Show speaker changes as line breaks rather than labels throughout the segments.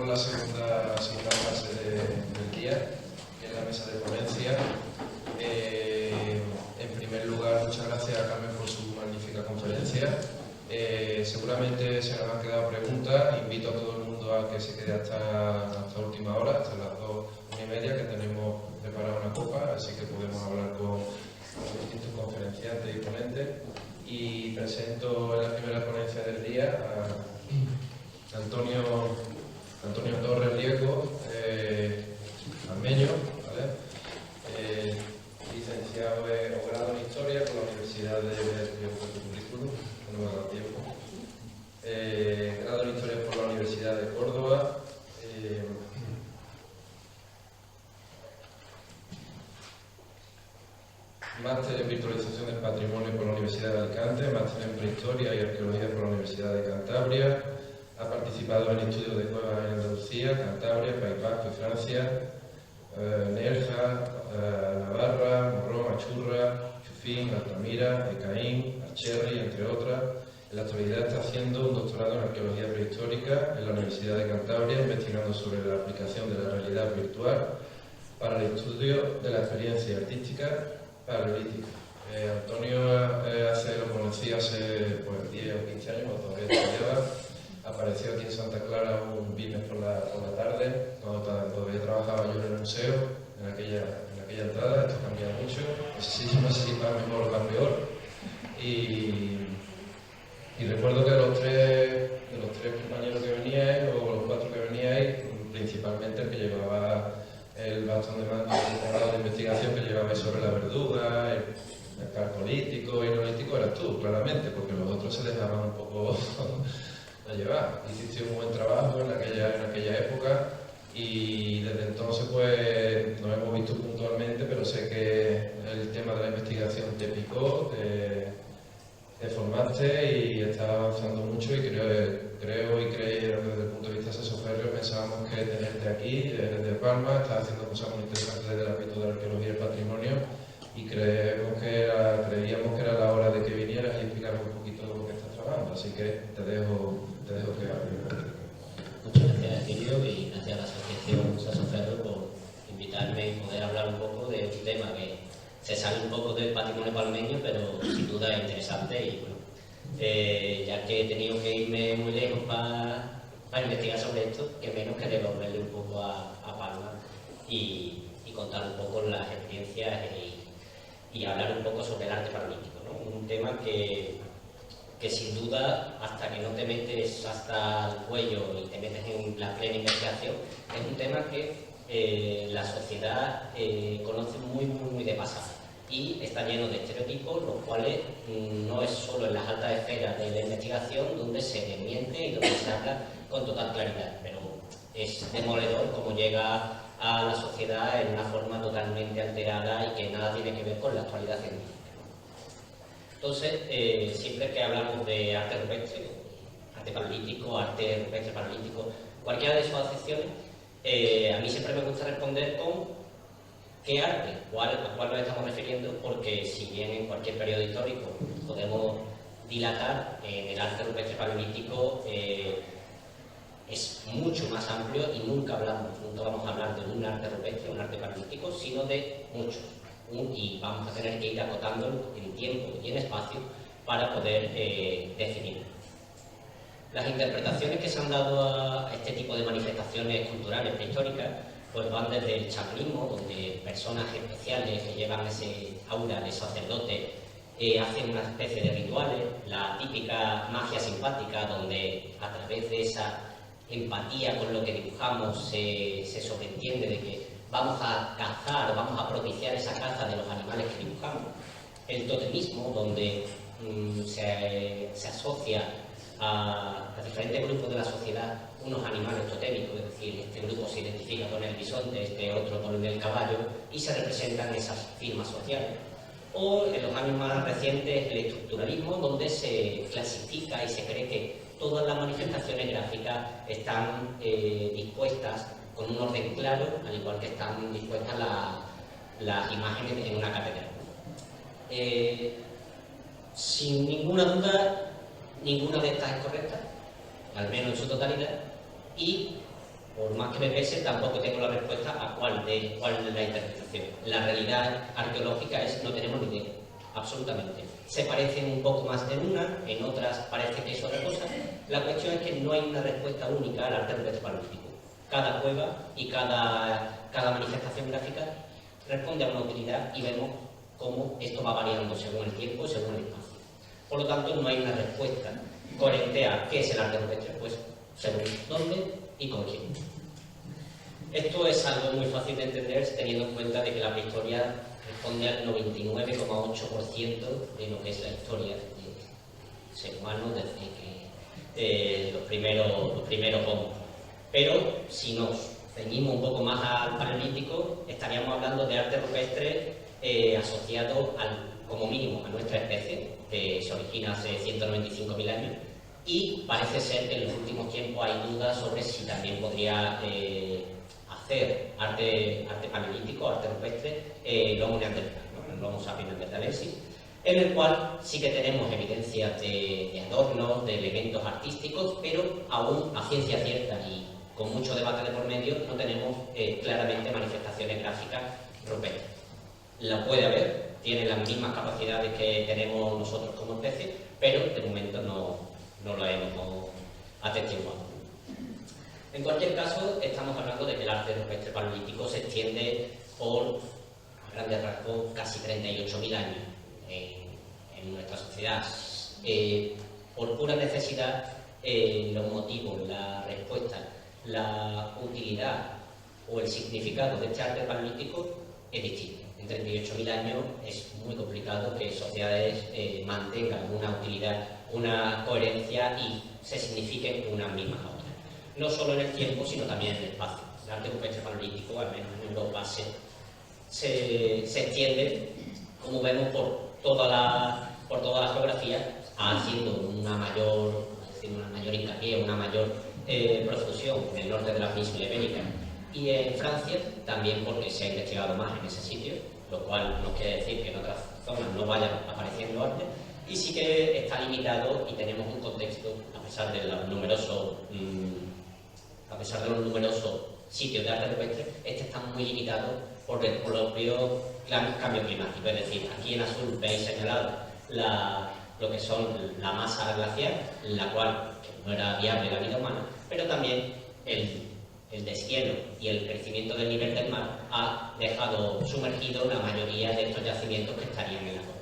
Empezamos la segunda fase del día, que es la mesa de ponencia. En primer lugar, muchas gracias a Carmen por su magnífica conferencia. Seguramente se nos han quedado preguntas. Invito a todo el mundo a que se quede hasta última hora, hasta las 2:30, que tenemos preparada una copa, así que podemos hablar con los distintos conferenciantes y ponentes. Y presento en la primera ponencia del día a Antonio Torres Riesgo, armenio, ¿vale? Licenciado o grado en Historia por la Universidad de Currículum, no me ha dado tiempo. Grado en Historia por la Universidad de Córdoba. Máster en Virtualización del Patrimonio por la Universidad de Alicante, máster en Prehistoria y Arqueología por la Universidad de Cantabria. Ha participado en estudios de cuevas en Andalucía, Cantabria, País Vasco y Francia, Nerja, Navarra, Morrón, Achurra, Chufín, Altamira, Ecaín, Alcherri, entre otras. En la actualidad está haciendo un doctorado en Arqueología Prehistórica en la Universidad de Cantabria, investigando sobre la aplicación de la realidad virtual para el estudio de la experiencia artística paralítica. Antonio lo conocí hace 10 o 15 años, cuando todavía estudiaba. Apareció aquí en Santa Clara un viernes por la tarde, cuando todavía trabajaba yo en el museo, en aquella entrada. Esto cambia mucho, no sé si para mejor o para peor. Y recuerdo que de los tres compañeros que veníais, o los 4 que veníais, principalmente el que llevaba el bastón de mando de investigación, que llevaba sobre la verduga, el calcolítico y neolítico, eras tú, claramente, porque los otros se dejaban un poco a llevar. Hiciste un buen trabajo en aquella época, y desde entonces pues nos hemos visto puntualmente, pero sé que el tema de la investigación te picó, te formaste y estás avanzando mucho, y creo y creía desde el punto de vista sesoferrio, pensábamos que tenerte aquí, desde Palma, estás haciendo cosas muy interesantes desde el ámbito de la arqueología y el patrimonio, y creíamos que era la hora de que vinieras y explicaras un poquito lo que estás trabajando, así que te dejo que hables.
Muchas gracias, Emilio, y gracias a la asociación Sesoferro por invitarme y poder hablar un poco de un tema que se sale un poco del patrimonio palmeño, pero sin duda es interesante. Y bueno, ya que he tenido que irme muy lejos para investigar sobre esto, que menos que devolverle un poco a Palma y contar un poco las experiencias y hablar un poco sobre el arte paralítico, ¿no? Un tema que sin duda, hasta que no te metes hasta el cuello y te metes en la plena investigación, es un tema que la sociedad conoce muy de pasada, y está lleno de estereotipos, los cuales no es solo en las altas esferas de la investigación donde se desmiente y donde se habla con total claridad, pero es demoledor cómo llega a la sociedad en una forma totalmente alterada y que nada tiene que ver con la actualidad científica. Entonces, siempre que hablamos de arte rupestre, arte paralítico, arte rupestre paralítico, cualquiera de esas acepciones, a mí siempre me gusta responder con qué arte, a cuál nos estamos refiriendo, porque si bien en cualquier periodo histórico podemos dilatar, en el arte rupestre paralítico es mucho más amplio, y nunca vamos a hablar de un arte rupestre, un arte paralítico, sino de muchos. Y vamos a tener que ir acotándolo en tiempo y en espacio para poder definirlo. Las interpretaciones que se han dado a este tipo de manifestaciones culturales prehistóricas pues van desde el chamanismo, donde personas especiales que llevan ese aura de sacerdote hacen una especie de rituales, la típica magia simpática, donde a través de esa empatía con lo que dibujamos se sobreentiende de que vamos a cazar o vamos a propiciar esa caza de los animales que dibujamos. El totemismo, donde se asocia a diferentes grupos de la sociedad unos animales totémicos, es decir, este grupo se identifica con el bisonte, este otro con el caballo, y se representan esas firmas sociales. O en los años más recientes, el estructuralismo, donde se clasifica y se cree que todas las manifestaciones gráficas están dispuestas con un orden claro, al igual que están dispuestas las imágenes en una catedral. Sin ninguna duda, ninguna de estas es correcta, al menos en su totalidad, y por más que me pese, tampoco tengo la respuesta a cuál es la interpretación. La realidad arqueológica es no tenemos ni idea, absolutamente. Se parecen un poco más en una, en otras parece que es otra cosa. La cuestión es que no hay una respuesta única al arte rupestre paleolítico. Cada cueva y cada manifestación gráfica responde a una utilidad y vemos cómo esto va variando según el tiempo y según el espacio. Por lo tanto, no hay una respuesta coherente a qué es el arte rupestre, pues según dónde y con quién. Esto es algo muy fácil de entender teniendo en cuenta de que la prehistoria responde al 99,8% de lo que es la historia del ser humano desde que los primeros homos. Pero si nos ceñimos un poco más al paleolítico, estaríamos hablando de arte rupestre asociado como mínimo a nuestra especie, que se origina hace 195.000 años, y parece ser que en los últimos tiempos hay dudas sobre si también podría hacer arte paleolítico, arte rupestre, el Homo neandertal, ¿no? El Homo sapiens neanderthalensis, en el cual sí que tenemos evidencias de adornos, de elementos artísticos, pero aún a ciencia cierta y con mucho debate de por medio no tenemos claramente manifestaciones gráficas rupestres. La puede haber, tiene las mismas capacidades que tenemos nosotros como especie, pero de momento no lo hemos atestiguado. En cualquier caso, estamos hablando de que el arte rupestre paleolítico se extiende por, a grandes rasgos, casi 38.000 años en nuestra sociedad. Por pura necesidad, los motivos, la respuesta, la utilidad o el significado de este arte paleolítico es distinto. En 38.000 años es muy complicado que sociedades mantengan una utilidad, una coherencia y se signifiquen unas mismas a otras. No solo en el tiempo, sino también en el espacio. El arte rupestre paleolítico, al menos en Europa, se extiende, como vemos, por toda la geografía, haciendo una mayor hincapié, una mayor profusión en el norte de la península ibérica y en Francia, también porque se ha investigado más en ese sitio, lo cual no quiere decir que en otras zonas no vayan apareciendo arte, y sí que está limitado y tenemos un contexto, a pesar de los numerosos sitios de arte rupestre, este está muy limitado por el propio cambio climático. Es decir, aquí en azul veis señalado lo que son la masa glaciar, la cual no era viable la vida humana, pero también el deshielo y el crecimiento del nivel del mar ha dejado sumergido la mayoría de estos yacimientos que estarían en la costa.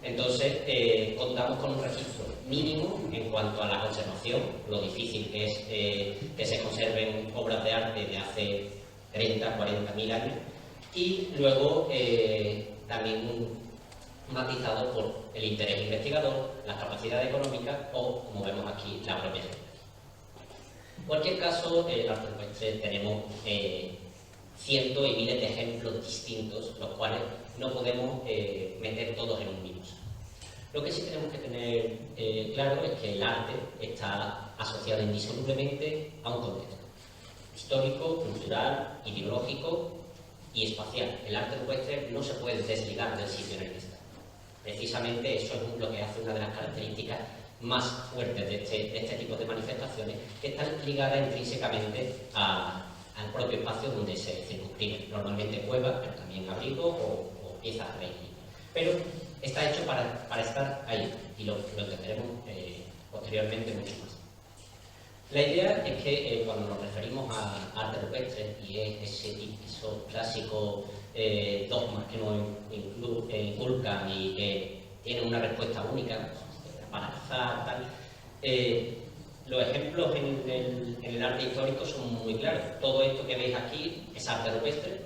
Entonces, contamos con un registro mínimo en cuanto a la conservación, lo difícil que es que se conserven obras de arte de hace 30, 40.000 años, y luego también matizado por el interés investigador, la capacidad económica o, como vemos aquí, la propia gente. En cualquier caso, el arte rupestre tenemos cientos y miles de ejemplos distintos, los cuales no podemos meter todos en un mismo saco. Lo que sí tenemos que tener claro es que el arte está asociado indisolublemente a un contexto histórico, cultural, ideológico y espacial. El arte rupestre no se puede desligar del sitio en el que está. Precisamente eso es lo que hace una de las características más fuertes de este tipo de manifestaciones, que están ligadas intrínsecamente al propio espacio donde se circunscriben, normalmente cuevas, pero también abrigos o piezas de rey. Pero está hecho para estar ahí, y lo entenderemos posteriormente mucho más. La idea es que cuando nos referimos a arte rupestre, y es esos clásicos dogmas que nos inculcan y que tienen una respuesta única, para cazar, tal, los ejemplos en el arte histórico son muy claros. Todo esto que veis aquí es arte rupestre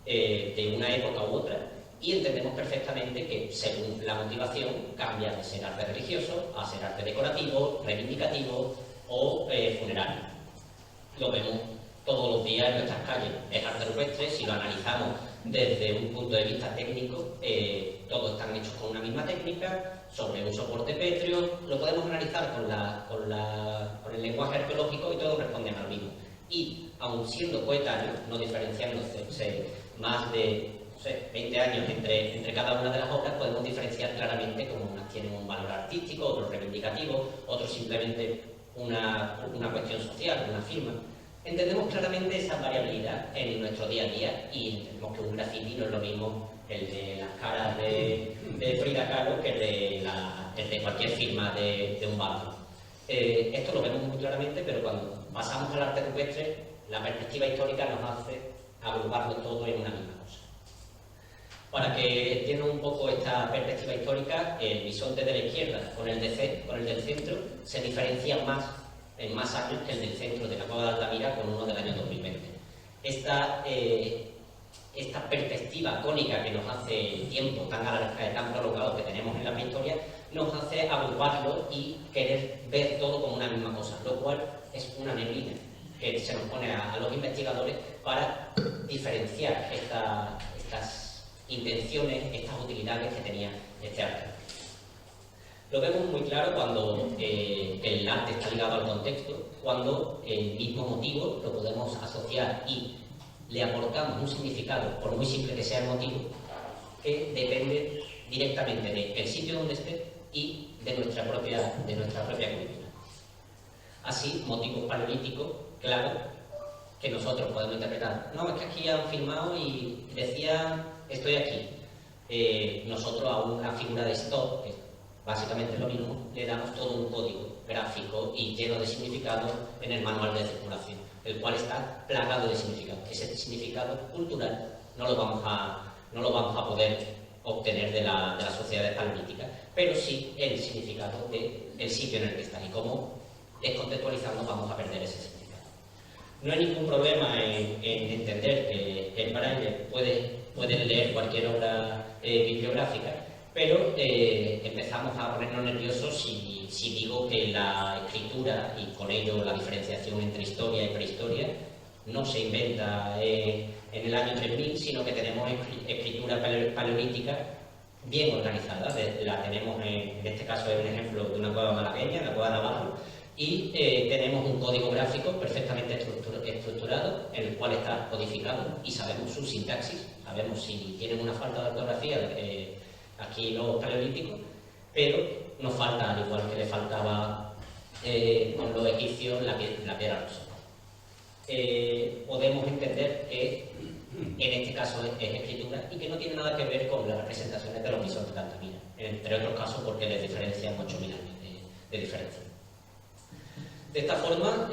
de una época u otra, y entendemos perfectamente que según la motivación cambia de ser arte religioso a ser arte decorativo, reivindicativo o funerario. Lo vemos todos los días en nuestras calles. Es arte rupestre, si lo analizamos desde un punto de vista técnico, todos están hechos con una misma técnica, sobre un soporte pétreo. Lo podemos analizar con el lenguaje arqueológico y todos responden al mismo. Y, aun siendo coetáneos, no diferenciándose más de 20 años entre cada una de las obras, podemos diferenciar claramente cómo unas tienen un valor artístico, otros reivindicativo, otros simplemente una cuestión social, una firma. Entendemos claramente esa variabilidad en nuestro día a día y entendemos que un graffiti no es lo mismo el de las caras de Frida Kahlo que el de cualquier firma de un banco. Esto lo vemos muy claramente, pero cuando pasamos al arte rupestre, la perspectiva histórica nos hace agruparlo todo en una misma cosa. Para que entiendan un poco esta perspectiva histórica, el bisonte de la izquierda con el del centro se diferencian más en más años que el del centro de la Cueva de Altamira con uno del año 2020. Esta perspectiva cónica que nos hace el tiempo tan prolongado que tenemos en la prehistoria nos hace agruparlo y querer ver todo como una misma cosa, lo cual es una neblina que se nos pone a los investigadores para diferenciar estas intenciones, estas utilidades que tenía este arte. Lo vemos muy claro cuando el arte está ligado al contexto, cuando el mismo motivo lo podemos asociar y le aportamos un significado, por muy simple que sea el motivo, que depende directamente del sitio donde esté y de nuestra propia cultura. Así, motivos paleolíticos, claro, que nosotros podemos interpretar. No, es que aquí han filmado y decía, estoy aquí. Nosotros a una figura de stock, que básicamente es lo mismo, le damos todo un código gráfico y lleno de significado en el manual de circulación, el cual está plagado de significado. Ese significado cultural no lo vamos a poder obtener de las sociedades paleolíticas, pero sí el significado del sitio en el que está y cómo descontextualizando vamos a perder ese significado. No hay ningún problema en entender que el braille puede leer cualquier obra bibliográfica, pero empezamos a ponernos nerviosos si digo que la escritura y con ello la diferenciación entre historia y prehistoria no se inventa en el año 3000, sino que tenemos escritura paleolítica bien organizada. La tenemos, en este caso es un ejemplo de una cueva malagueña, la cueva de Navarro, y tenemos un código gráfico perfectamente estructurado en el cual está codificado y sabemos su sintaxis, sabemos si tienen una falta de ortografía aquí los paleolíticos, pero nos falta, al igual que le faltaba con los egipcios, la piedra rosa. Podemos entender que en este caso es escritura y que no tiene nada que ver con las representaciones de los bisontes de Altamira, entre otros casos porque les diferencian 8.000 años de diferencia. De esta forma,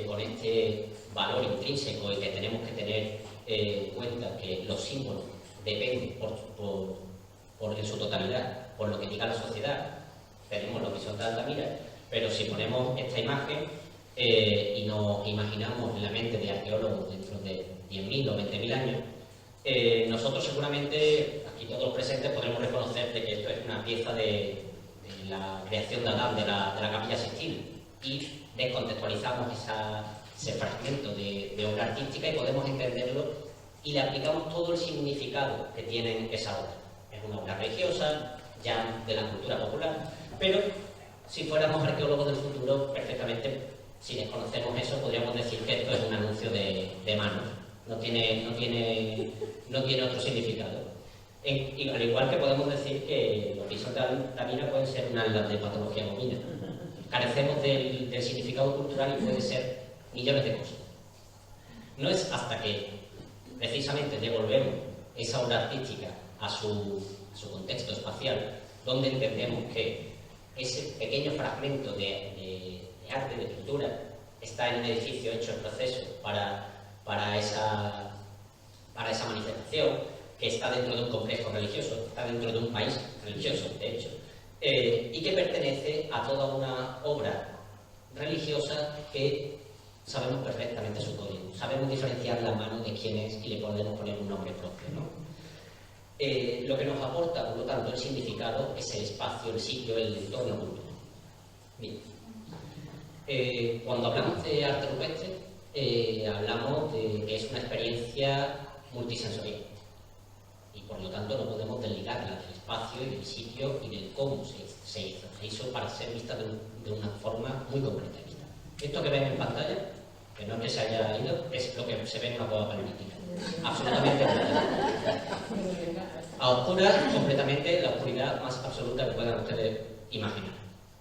con este valor intrínseco y que tenemos que tener en cuenta que los símbolos dependen en su totalidad por lo que diga la sociedad, tenemos los bisontes de Altamira, pero si ponemos esta imagen y nos imaginamos en la mente de arqueólogos dentro de 10.000 o 20.000 años, nosotros seguramente, aquí todos los presentes, podremos reconocer de que esto es una pieza de la creación de Adán de la Capilla Sixtina y descontextualizamos ese fragmento de obra artística y podemos entenderlo y le aplicamos todo el significado que tiene esa obra. Es una obra religiosa, ya de la cultura popular, pero si fuéramos arqueólogos del futuro, perfectamente, si desconocemos eso, podríamos decir que esto es un anuncio de manos, no tiene otro significado. Y al igual que podemos decir que los bisontes de Altamira pueden ser un atlas de patología bovina. Carecemos del significado cultural y puede ser millones de cosas. No es hasta que precisamente devolvemos esa obra artística a su contexto espacial, donde entendemos que ese pequeño fragmento de arte, de pintura, está en un edificio hecho en proceso para esa manifestación, que está dentro de un complejo religioso, está dentro de un país religioso, de hecho, y que pertenece a toda una obra religiosa que sabemos perfectamente su código, sabemos diferenciar la mano de quién es y le podemos poner un nombre propio, ¿no? Lo que nos aporta, por lo tanto, el significado es el espacio, el sitio, el entorno cultural. Bien. Cuando hablamos de arte rupestre, hablamos de que es una experiencia multisensorial y por lo tanto no podemos desligarla del espacio y del sitio y del cómo se hizo. Se hizo para ser vista de una forma muy concreta. Esto que ven en pantalla, que no es que se haya ido, es lo que se ve en una cueva paleolítica. Absolutamente a oscuras, completamente la oscuridad más absoluta que puedan ustedes imaginar.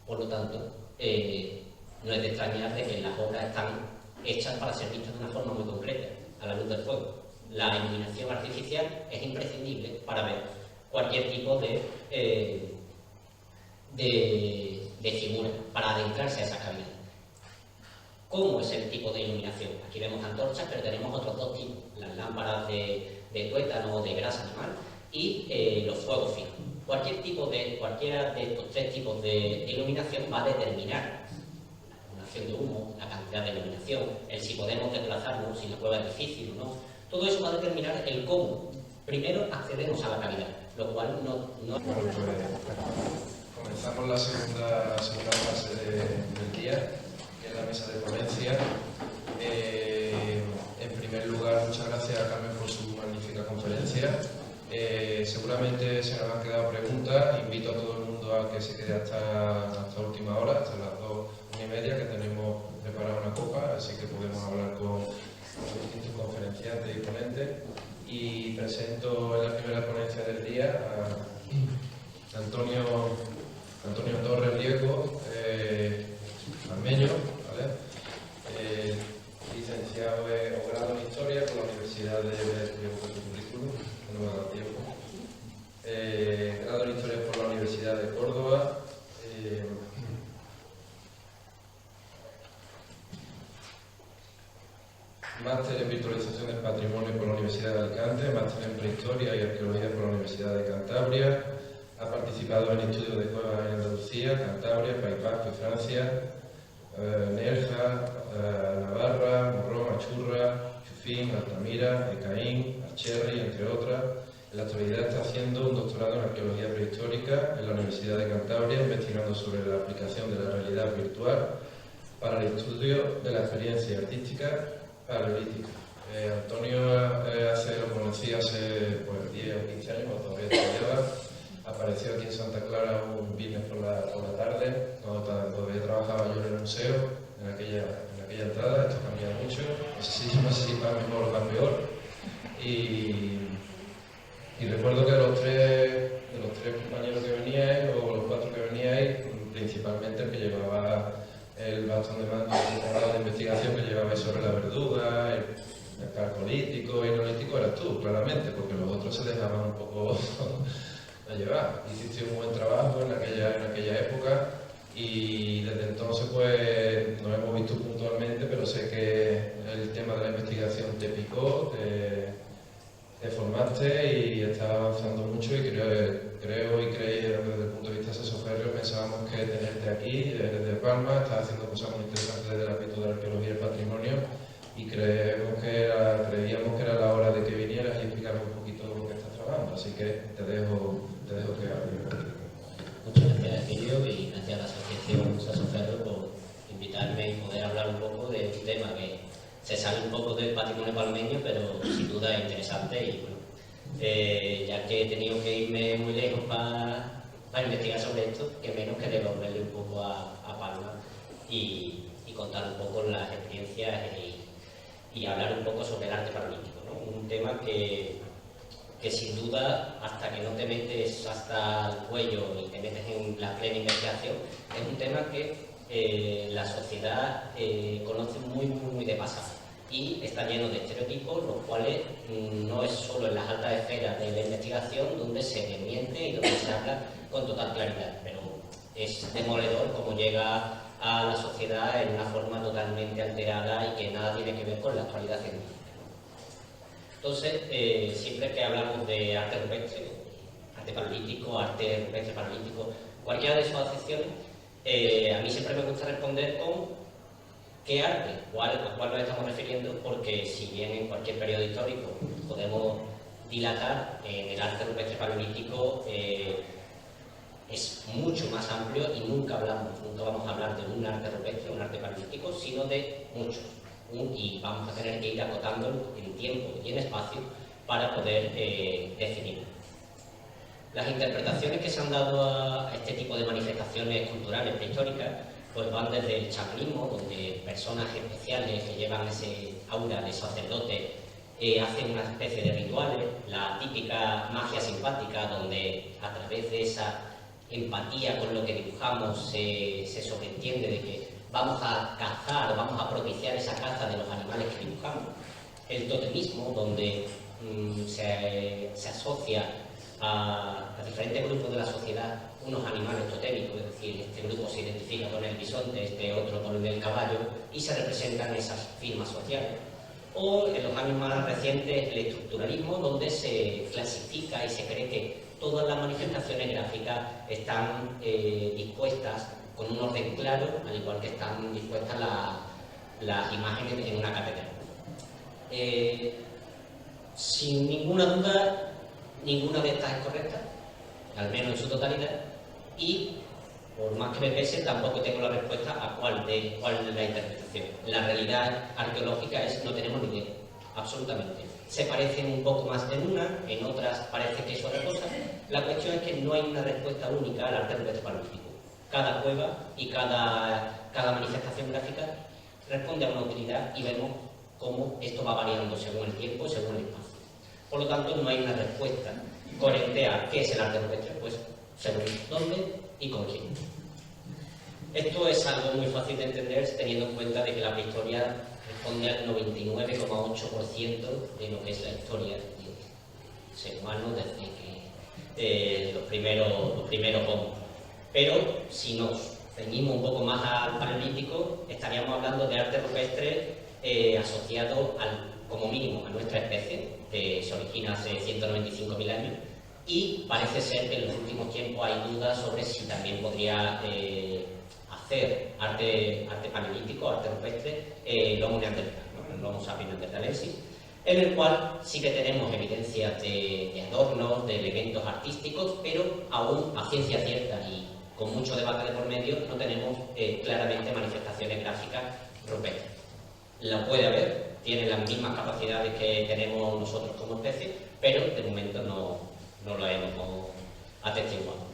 Por lo tanto, no es de extrañar de que las obras están hechas para ser vistas de una forma muy concreta, a la luz del fuego. La iluminación artificial es imprescindible para ver cualquier tipo de figura, para adentrarse a esa cabina. ¿Cómo es el tipo de iluminación? Aquí vemos antorchas, pero tenemos otros dos tipos, las lámparas de tuétano o de grasa animal y los fuegos fijos. Cualquiera de estos tres tipos de iluminación va a determinar la acumulación de humo, la cantidad de iluminación, el si podemos desplazarnos, si la prueba es difícil o no. Todo eso va a determinar el cómo. Primero accedemos a la cavidad, lo cual no...
Bueno, pues comenzamos la segunda fase del día, que es la mesa de ponencia. En primer lugar, muchas gracias a Carmen por su magnífica conferencia. Seguramente se nos han quedado preguntas. Invito a todo el mundo a que se quede hasta última hora, hasta las 2:30, que tenemos preparada una copa, así que podemos hablar con los distintos conferenciantes y ponentes. Y presento en la primera ponencia del día a Antonio Torres Riesgo, armenio, ¿vale? Licenciado o grado en Historia por la Universidad de currículum, no me ha dado tiempo. Grado en Historia por la Universidad de Córdoba. Máster en Virtualización del Patrimonio por la Universidad de Alicante, máster en Prehistoria y Arqueología por la Universidad de Cantabria. Ha participado en estudios de cuevas en Andalucía, Cantabria, País Vasco y Francia, Nerja, Navarra, Morrón, Achurra, Chufín, Altamira, Ecaín, Alcherri, entre otras. En la actualidad está haciendo un doctorado en Arqueología Prehistórica en la Universidad de Cantabria, investigando sobre la aplicación de la realidad virtual para el estudio de la experiencia artística paleolítica. Antonio lo conocí hace 10 o 15 años, cuando todavía estudiaba. Apareció aquí en Santa Clara un viernes por la tarde, cuando todavía trabajaba yo en el museo, en aquella entrada. Esto ha cambiado mucho, no sé si para mejor o para peor. Y recuerdo que de los tres compañeros que veníais, o los 4 que veníais, principalmente el que llevaba el bastón de mando de investigación, que llevabais sobre la verduga, el calcolítico y neolítico, eras tú, claramente, porque los otros se dejaban un poco a llevar. Hiciste un buen trabajo en aquella época y desde entonces pues nos hemos visto puntualmente, pero sé que el tema de la investigación te picó, te formaste y estás avanzando mucho, y creo y creí desde el punto de vista sesoferrio, pensábamos que tenerte aquí desde Palma, estás haciendo cosas muy interesantes desde el ámbito de la arqueología y el patrimonio, y creíamos que era la hora de que vinieras y explicaras un poquito lo que estás trabajando, así que te dejo que hables.
Muchas gracias, Emilio, y gracias a la Asociación Sesoferrio por invitarme y poder hablar un poco de un tema que se sale un poco del patrimonio palmeño, pero sin duda es interesante. Y bueno, ya que he tenido que irme muy lejos para investigar sobre esto, que menos que devolverle un poco a Palma y contar un poco las experiencias y hablar un poco sobre el arte paralímpico, ¿no? Un tema que sin duda, hasta que no te metes hasta el cuello y te metes en la plena investigación, es un tema que la sociedad conoce muy de pasada, y está lleno de estereotipos, los cuales no es solo en las altas esferas de la investigación donde se desmiente y donde se habla con total claridad, pero es demoledor cómo llega a la sociedad en una forma totalmente alterada y que nada tiene que ver con la actualidad científica. Entonces, siempre que hablamos de arte rupestre, arte paralítico, arte rupestre paralítico, cualquiera de esas acepciones, a mí siempre me gusta responder con qué arte, a cuál nos estamos refiriendo, porque si bien en cualquier periodo histórico podemos dilatar, en el arte rupestre paleolítico es mucho más amplio, y nunca vamos a hablar de un arte rupestre, un arte paleolítico, sino de muchos. Y vamos a tener que ir acotándolo en tiempo y en espacio para poder definirlo. Las interpretaciones que se han dado a este tipo de manifestaciones culturales prehistóricas pues van desde el chamanismo, donde personas especiales que llevan ese aura de sacerdote hacen una especie de rituales, la típica magia simpática, donde a través de esa empatía con lo que dibujamos se sobreentiende de que vamos a cazar o vamos a propiciar esa caza de los animales que dibujamos. El totemismo, donde se asocia a diferentes grupos de la sociedad unos animales totémicos, es decir, este grupo se identifica con el bisonte, este otro con el caballo, y se representan esas firmas sociales. O en los años más recientes el estructuralismo, donde se clasifica y se cree que todas las manifestaciones gráficas están dispuestas con un orden claro, al igual que están dispuestas las imágenes en una catedral. Sin ninguna duda, ninguna de estas es correcta, al menos en su totalidad, y por más que me pese, tampoco tengo la respuesta a cuál es la interpretación. La realidad arqueológica es no tenemos ni idea, absolutamente. Se parecen un poco más en una, en otras parece que es otra cosa. La cuestión es que no hay una respuesta única al arte rupestre paleolítico. Cada cueva y cada manifestación gráfica responde a una utilidad y vemos cómo esto va variando según el tiempo y según el espacio. Por lo tanto, no hay una respuesta coherente a qué es el arte rupestre, pues según dónde y con quién. Esto es algo muy fácil de entender teniendo en cuenta de que la prehistoria responde al 99,8% de lo que es la historia del ser humano desde que los primeros homos. Pero si nos ceñimos un poco más al paleolítico, estaríamos hablando de arte rupestre asociado como mínimo a nuestra especie, que se origina hace 195.000 años, y parece ser que en los últimos tiempos hay dudas sobre si también podría hacer arte paleolítico, arte rupestre, el Homo neandertal, ¿no? El Homo sapiens neanderthalensis, en el cual sí que tenemos evidencias de adornos, de elementos artísticos, pero aún a ciencia cierta y con mucho debate de por medio no tenemos claramente manifestaciones gráficas rupestres. La puede haber, tiene las mismas capacidades que tenemos nosotros como especie, pero de momento no lo hemos atestiguado.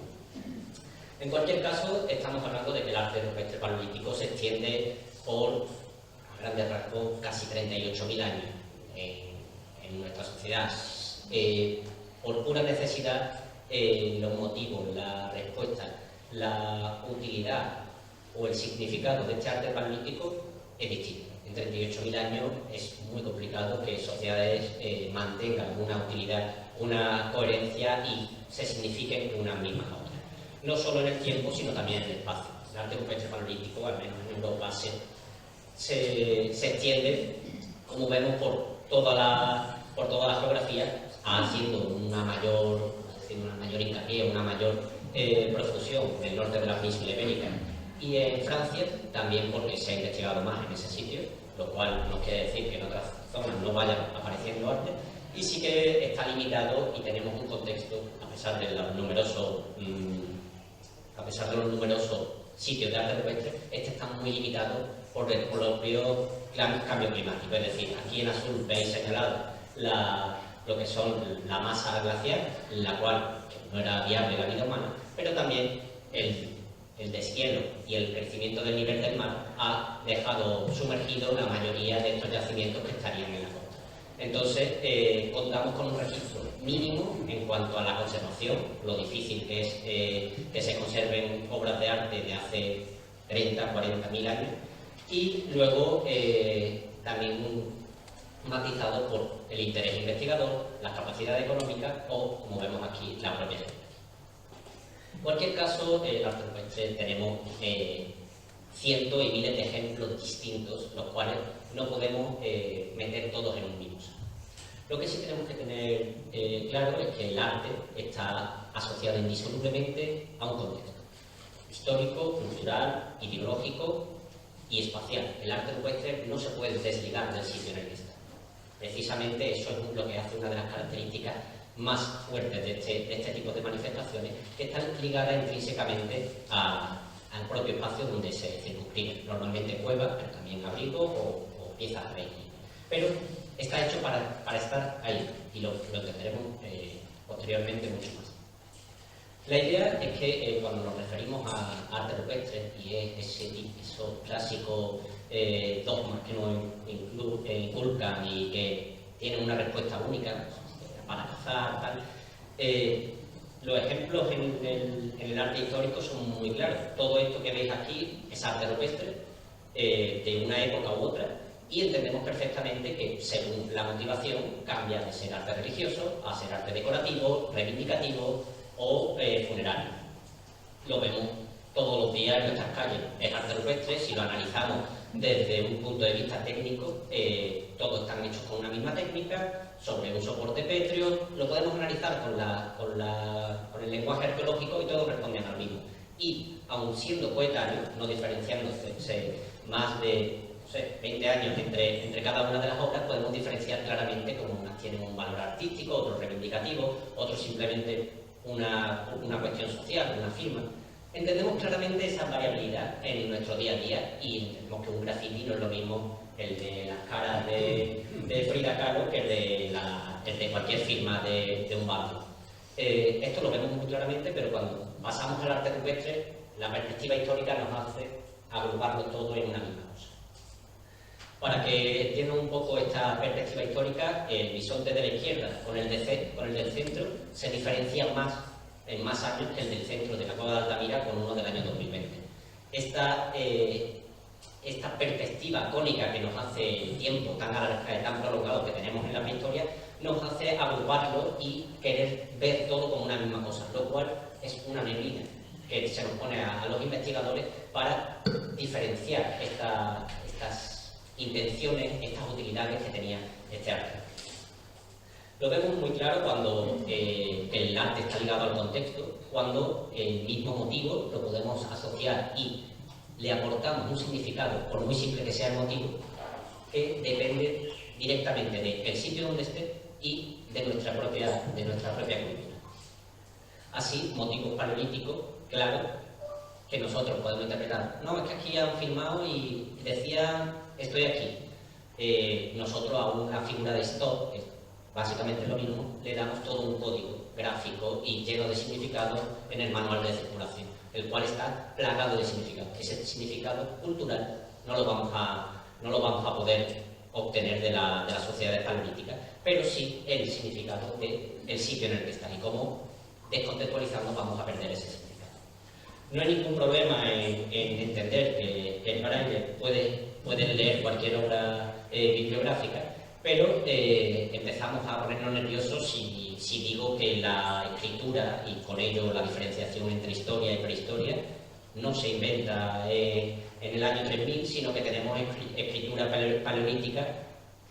En cualquier caso, estamos hablando de que el arte rupestre paleolítico se extiende por, a grandes rasgos, casi 38.000 años en nuestra sociedad. Por pura necesidad, los motivos, la respuesta, la utilidad o el significado de este arte paleolítico es distinto. En 38.000 años es muy complicado que sociedades mantengan una utilidad, una coherencia y se signifiquen unas mismas a otras. No solo en el tiempo, sino también en el espacio. El arte rupestre paleolítico, al menos en Europa, se extiende, como vemos, por toda la geografía, haciendo una mayor hincapié, una mayor profusión en el norte de la península ibérica. Y en Francia, también porque se ha investigado más en ese sitio, lo cual no quiere decir que en otras zonas no vayan apareciendo arte, y sí que está limitado y tenemos un contexto, a pesar de los numerosos sitios de arte rupestre, este está muy limitado por el propio cambio climático. Es decir, aquí en azul veis señalado lo que son la masa glacial, la cual no era viable la vida humana, pero también el deshielo y el crecimiento del nivel del mar ha dejado sumergido la mayoría de estos yacimientos que estarían en la costa. Entonces, contamos con un registro mínimo en cuanto a la conservación, lo difícil que es que se conserven obras de arte de hace 30, 40.000 años, y luego también matizado por el interés investigador, las capacidades económicas o, como vemos aquí, la propia gente. En cualquier caso, el arte rupestre tenemos cientos y miles de ejemplos distintos, los cuales no podemos meter todos en un mismo saco. Lo que sí tenemos que tener claro es que el arte está asociado indisolublemente a un contexto histórico, cultural, ideológico y espacial. El arte rupestre no se puede desligar del sitio en el que está. Precisamente eso es lo que hace una de las características más fuertes de este tipo de manifestaciones, que están ligadas intrínsecamente al propio espacio donde se circunscriben, normalmente cuevas, pero también abrigos o piezas de vehículo. Pero está hecho para estar ahí, y lo entenderemos posteriormente mucho más. La idea es que cuando nos referimos a arte rupestre, y es esos clásicos dogmas que nos inculcan y que tienen una respuesta única para cazar, tal, los ejemplos en el arte histórico son muy claros. Todo esto que veis aquí es arte rupestre, de una época u otra, y entendemos perfectamente que según la motivación cambia de ser arte religioso a ser arte decorativo, reivindicativo o funerario. Lo vemos todos los días en nuestras calles. Es arte rupestre, si lo analizamos desde un punto de vista técnico, todos están hechos con una misma técnica, sobre un soporte pétreo, lo podemos analizar con el lenguaje arqueológico y todos responden al mismo. Y, aun siendo coetáneos, no diferenciándose más de 20 años entre cada una de las obras, podemos diferenciar claramente como unas tienen un valor artístico, otros reivindicativo, otros simplemente una cuestión social, una firma. Entendemos claramente esa variabilidad en nuestro día a día y entendemos que un graffiti no es lo mismo el de las caras de Frida Kahlo que el de cualquier firma de un barrio. Esto lo vemos muy claramente, pero cuando pasamos al arte rupestre, la perspectiva histórica nos hace agruparlo todo en una misma cosa. Para que entiendan un poco esta perspectiva histórica, el bisonte de la izquierda con el del centro se diferencian en más años que el del centro de la Cueva de Altamira con uno del año 2020. Esta perspectiva cónica que nos hace el tiempo tan prolongado que tenemos en la prehistoria nos hace agruparlo y querer ver todo como una misma cosa, lo cual es una neblina que se nos pone a los investigadores para diferenciar estas intenciones, estas utilidades que tenía este arte. Lo vemos muy claro cuando el arte está ligado al contexto, cuando el mismo motivo lo podemos asociar y le aportamos un significado, por muy simple que sea el motivo, que depende directamente del sitio donde esté y de nuestra propia cultura. Así, motivos paleolíticos, claro, que nosotros podemos interpretar. No, es que aquí han filmado y decía, estoy aquí. Nosotros a una figura de stock, básicamente lo mismo, le damos todo un código gráfico y lleno de significado en el manual de circulación, el cual está plagado de significado. Ese significado cultural no lo vamos a poder obtener de las sociedades paleolíticas, pero sí el significado del sitio en el que está, y cómo descontextualizando vamos a perder ese significado. No hay ningún problema en entender que el braille puede leer cualquier obra bibliográfica, pero empezamos a ponernos nerviosos si digo que la escritura y con ello la diferenciación entre historia y prehistoria no se inventa en el año 3000, sino que tenemos escritura paleolítica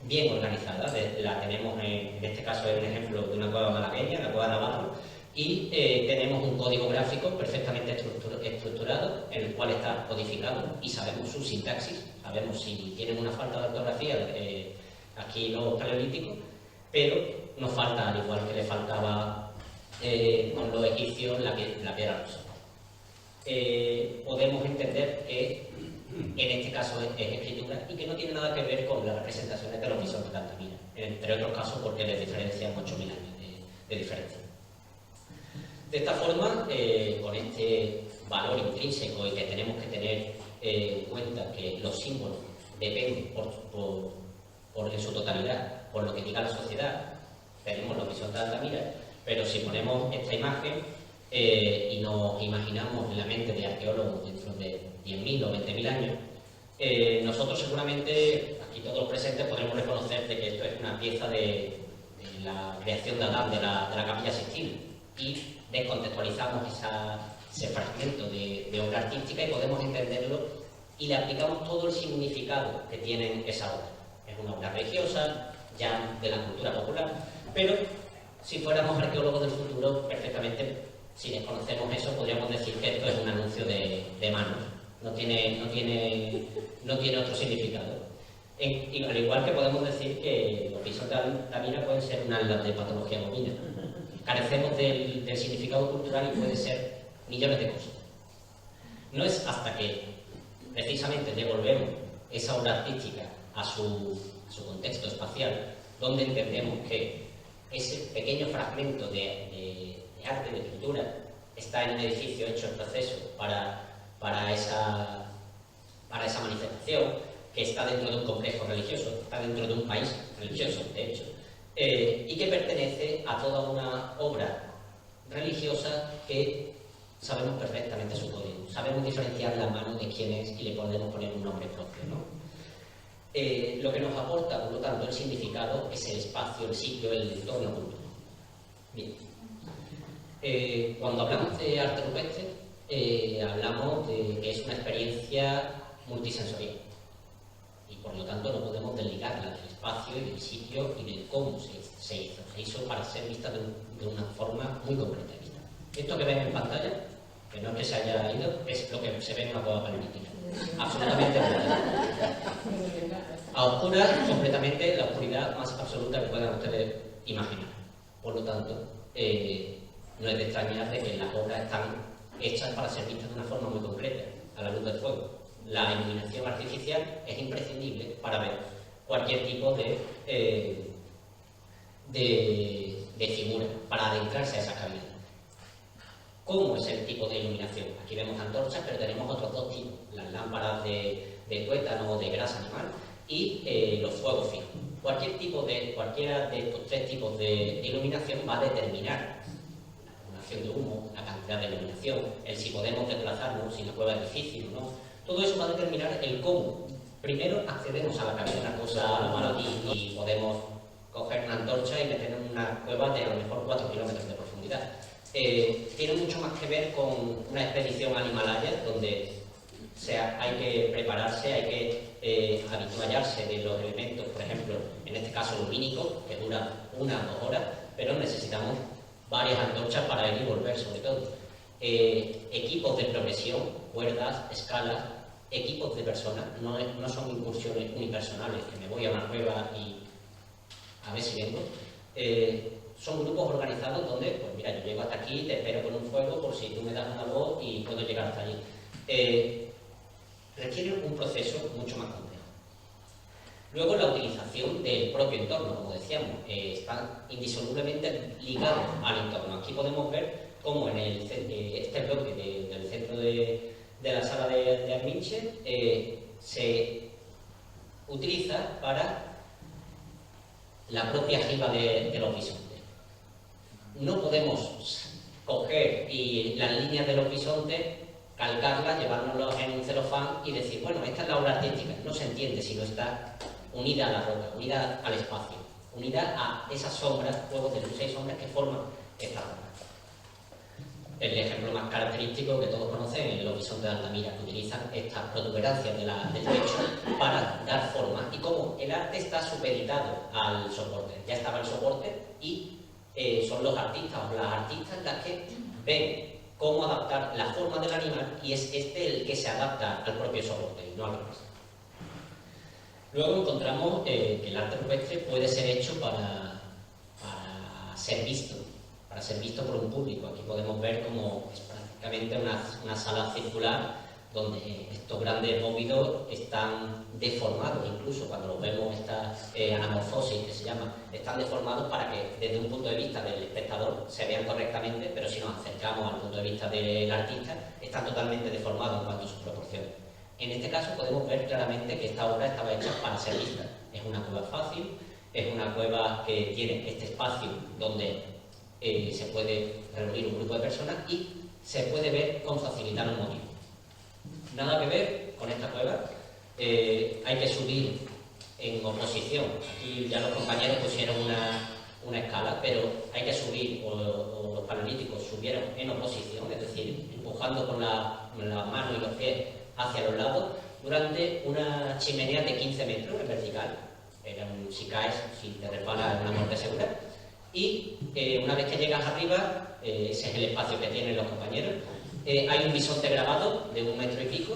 bien organizada. La tenemos, en este caso es un ejemplo de una cueva malagueña, la cueva Navarro, y tenemos un código gráfico perfectamente estructurado en el cual está codificado y sabemos su sintaxis, sabemos si tienen una falta de ortografía aquí los paleolíticos, pero nos falta, al igual que le faltaba con los egipcios, la piedra rosa. Podemos entender que en este caso es escritura y que no tiene nada que ver con las representaciones de los bisontes de Altamira, entre otros casos porque les diferencian 8.000 años de diferencia. De esta forma, con este valor intrínseco y que tenemos que tener en cuenta que los símbolos dependen en su totalidad por lo que diga la sociedad, tenemos los bisontes de Altamira, pero si ponemos esta imagen y nos imaginamos en la mente de arqueólogos dentro de 10.000 o 20.000 años, nosotros seguramente, aquí todos los presentes, podremos reconocer de que esto es una pieza de la creación de Adán de la Capilla Sixtina, y descontextualizamos ese fragmento de obra artística y podemos entenderlo y le aplicamos todo el significado que tiene esa obra. Es una obra religiosa, ya de la cultura popular, pero si fuéramos arqueólogos del futuro, perfectamente, si desconocemos eso, podríamos decir que esto es un anuncio de manos, no tiene otro significado. Y al igual que podemos decir que los bisontes de Altamira pueden ser un atlas de patología bovina. Carecemos del significado cultural y puede ser millones de cosas. No es hasta que precisamente devolvemos esa obra artística a su contexto espacial, donde entendemos que ese pequeño fragmento de arte, de pintura, está en un edificio hecho en proceso para esa manifestación, que está dentro de un complejo religioso, está dentro de un país religioso, de hecho, y que pertenece a toda una obra religiosa que sabemos perfectamente su código, sabemos diferenciar la mano de quién es y le podemos poner un nombre propio, ¿no? Lo que nos aporta, por lo tanto, el significado es el espacio, el sitio, el entorno cultural. Bien. Cuando hablamos de arte rupestre, hablamos de que es una experiencia multisensorial y por lo tanto no podemos desligarla del espacio y del sitio y del cómo se hizo. Se hizo para ser vista de una forma muy concreta. Esto que ven en pantalla, que no es que se haya ido, es lo que se ve en una cueva paleolítica. Absolutamente brutal. A oscuras, completamente, la oscuridad más absoluta que puedan ustedes imaginar. Por lo tanto, no es de extrañar de que las obras están hechas para ser vistas de una forma muy concreta, a la luz del fuego. La iluminación artificial es imprescindible para ver cualquier tipo de figura, para adentrarse a esa cavidad. ¿Cómo es el tipo de iluminación? Aquí vemos antorchas, pero tenemos otros dos tipos, las lámparas de tuétano o de grasa animal y los fuegos fijos. Cualquiera de estos tres tipos de iluminación va a determinar la acumulación de humo, la cantidad de iluminación, el si podemos desplazarnos, si la cueva es difícil o no. Todo eso va a determinar el cómo. Primero accedemos a la cavidad, una cosa maravilla, y podemos coger una antorcha y meter en una cueva de a lo mejor 4 kilómetros de profundidad. Tiene mucho más que ver con una expedición al Himalaya, donde hay que prepararse, hay que habituallarse de los elementos, por ejemplo, en este caso lumínicos, que dura 1 o 2 horas, pero necesitamos varias antorchas para ir y volver, sobre todo. Equipos de progresión, cuerdas, escalas, equipos de personas, no son incursiones unipersonales, que me voy a una cueva y a ver si vengo. Son grupos organizados donde, pues mira, yo llego hasta aquí, te espero con un fuego por si tú me das una voz y puedo llegar hasta allí. Requiere un proceso mucho más complejo. Luego, la utilización del propio entorno, como decíamos, está indisolublemente ligado al entorno. Aquí podemos ver cómo en este bloque del centro de la sala de Arminche se utiliza para la propia jiba de los bisontes. No podemos coger y las líneas de los bisontes, calcarlas, llevárnoslas en un celofán y decir, bueno, esta es la obra artística. No se entiende si no está unida a la roca, unida al espacio, unida a esas sombras, juegos de luces y sombras que forman esta obra. El ejemplo más característico que todos conocen es los bisontes de Altamira, que utilizan estas protuberancias del techo para dar forma, y como el arte está supeditado al soporte. Ya estaba el soporte y son los artistas o las artistas las que ven cómo adaptar la forma del animal, y es el que se adapta al propio soporte y no al revés. Luego encontramos que el arte rupestre puede ser hecho para ser visto por un público. Aquí podemos ver como es prácticamente una sala circular donde estos grandes móvidos están deformados, incluso cuando los vemos, esta anamorfosis que se llama, están deformados para que desde un punto de vista del espectador se vean correctamente, pero si nos acercamos al punto de vista del artista, están totalmente deformados en cuanto a sus proporciones. En este caso podemos ver claramente que esta obra estaba hecha para ser vista. Es una cueva fácil, es una cueva que tiene este espacio donde se puede reunir un grupo de personas y se puede ver con facilidad un motivo. Nada que ver con esta cueva. Hay que subir en oposición. Aquí ya los compañeros pusieron una escala, pero hay que subir, o los paleolíticos subieron en oposición, es decir, empujando con la mano y los pies hacia los lados, durante una chimenea de 15 metros en vertical. Si caes, si te resbalas, es una muerte segura. Y una vez que llegas arriba, ese es el espacio que tienen los compañeros, hay un bisonte grabado de 1 metro y pico,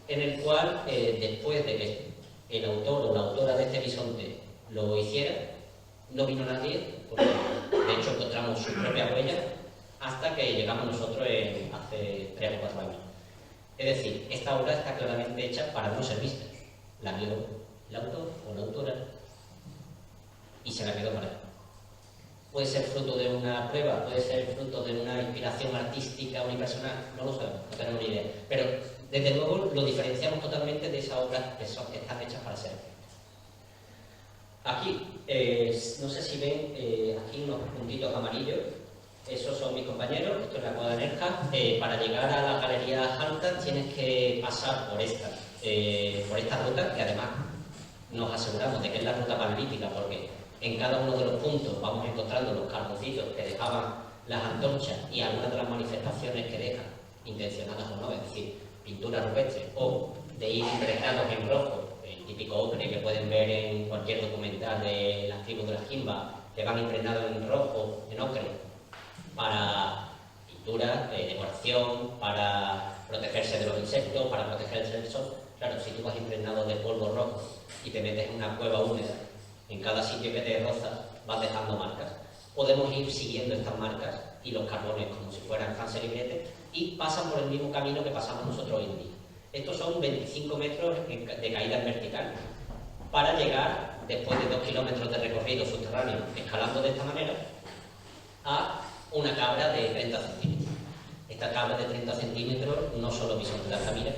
en el cual, después de que el autor o la autora de este bisonte lo hiciera, no vino nadie, porque de hecho encontramos sus propias huellas, hasta que llegamos nosotros hace 3 o 4 años. Es decir, esta obra está claramente hecha para no ser vista. La vio el autor o la autora y se la quedó para él. Puede ser fruto de una prueba, puede ser fruto de una inspiración artística unipersonal, no lo sabemos, no tenemos ni idea. Pero, desde luego, lo diferenciamos totalmente de esas obras que están hechas para ser. Aquí, no sé si ven aquí unos puntitos amarillos, Esos son mis compañeros, esto es la Cueva de Nerja. Para llegar a las galerías altas tienes que pasar por esta ruta, que además nos aseguramos de que es la ruta paralítica, porque en cada uno de los puntos vamos encontrando los carboncitos que dejaban las antorchas y algunas de las manifestaciones que dejan, intencionadas o no, es decir, pinturas rupestres o de ir impregnados en rojo, el típico ocre que pueden ver en cualquier documental de las tribus de la Jimba, que van impregnados en rojo, en ocre, para pintura, decoración, para protegerse de los insectos, para protegerse del sol. Claro, si tú vas impregnado de polvo rojo y te metes en una cueva húmeda, en cada sitio que te rozas vas dejando marcas. Podemos ir siguiendo estas marcas y los carbones como si fueran Hansel y Gretel y pasan por el mismo camino que pasamos nosotros hoy en día. Estos son 25 metros de caída en vertical para llegar, después de 2 kilómetros de recorrido subterráneo, escalando de esta manera, a una cabra de 30 centímetros. Esta cabra de 30 centímetros no solo bisonte de Altamira,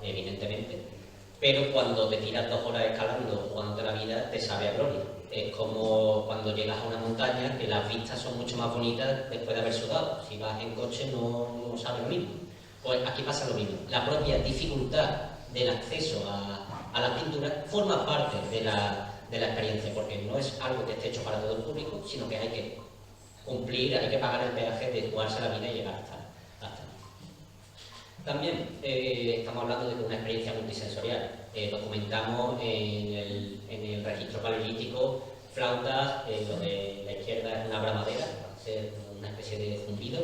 evidentemente, pero cuando te tiras 2 horas escalando, jugándote la vida, te sabe a gloria. Es como cuando llegas a una montaña, que las vistas son mucho más bonitas después de haber sudado. Si vas en coche no sabe lo mismo. Pues aquí pasa lo mismo. La propia dificultad del acceso a la pintura forma parte de la experiencia, porque no es algo que esté hecho para todo el público, sino que hay que cumplir, hay que pagar el peaje de jugarse la vida y llegar hasta. También estamos hablando de una experiencia multisensorial. Documentamos en el registro paleolítico flautas, donde la izquierda es una bramadera, va a ser una especie de zumbido,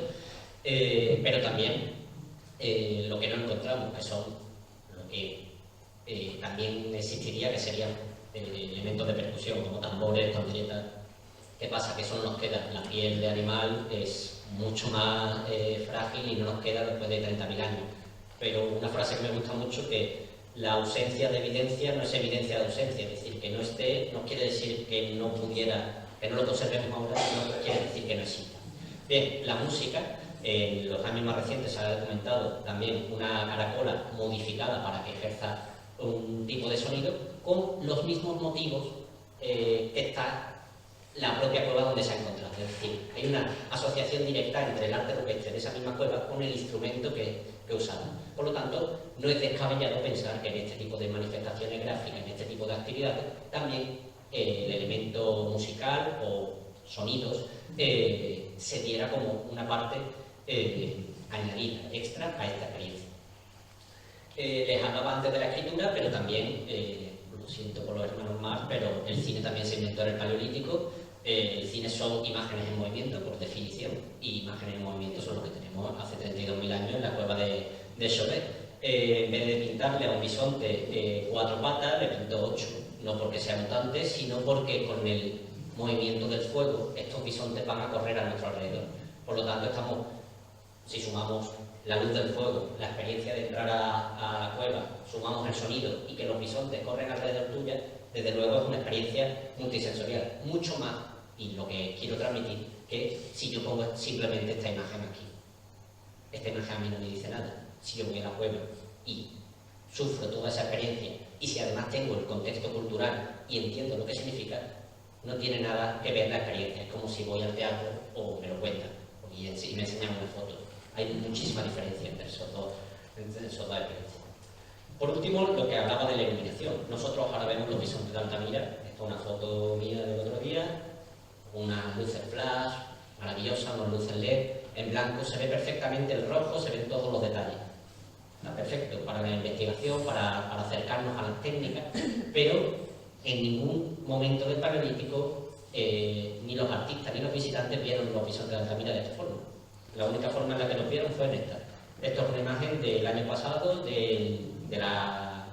pero también lo que no encontramos, que son lo que también existiría, que serían elementos de percusión, como tambores, panderetas. ¿Qué pasa? Que eso no nos queda. La piel de animal es mucho más frágil y no nos queda después de 30.000 años. Pero una frase que me gusta mucho, que la ausencia de evidencia no es evidencia de ausencia, es decir, que no esté no quiere decir que no pudiera, que no lo conservemos ahora, no quiere decir que no exista. Bien, la música, en los años más recientes se ha documentado también una caracola modificada para que ejerza un tipo de sonido con los mismos motivos que está la propia cueva donde se ha encontrado. Es decir, hay una asociación directa entre el arte rupestre de esa misma cueva con el instrumento que usaban. Por lo tanto, no es descabellado pensar que en este tipo de manifestaciones gráficas, en este tipo de actividades, también el elemento musical o sonidos se diera como una parte añadida, extra a esta experiencia. Les hablaba antes de la escritura, pero también, lo siento por los hermanos más, pero el cine también se inventó en el Paleolítico. El cine son imágenes en movimiento, por definición, y imágenes en movimiento son lo que tenemos hace 32.000 años en la cueva de Chauvet. En vez de pintarle a un bisonte 4 patas, le pintó 8, no porque sea mutante, sino porque con el movimiento del fuego estos bisontes van a correr a nuestro alrededor. Por lo tanto, si sumamos la luz del fuego, la experiencia de entrar a la cueva, sumamos el sonido y que los bisontes corren alrededor tuya, desde luego es una experiencia multisensorial, mucho más, y lo que quiero transmitir, que si yo pongo simplemente esta imagen aquí. Esta imagen a mí no me dice nada. Si yo voy a la cueva y sufro toda esa experiencia, y si además tengo el contexto cultural y entiendo lo que significa, no tiene nada que ver la experiencia. Es como si voy al teatro o me lo cuentan y me enseñan una foto. Hay muchísima diferencia entre esos dos experiencias. Por último, lo que hablaba de la iluminación. Nosotros ahora vemos los bisontes de Altamira. Esta es una foto mía del otro día. Unas luces flash, maravillosas, unas luces LED. En blanco se ve perfectamente el rojo, se ven todos los detalles. Está perfecto para la investigación, para acercarnos a las técnicas, pero en ningún momento del Paleolítico ni los artistas ni los visitantes vieron los bisontes de Altamira de esta forma. La única forma en la que los vieron fue en esta. Esto es una imagen del año pasado de la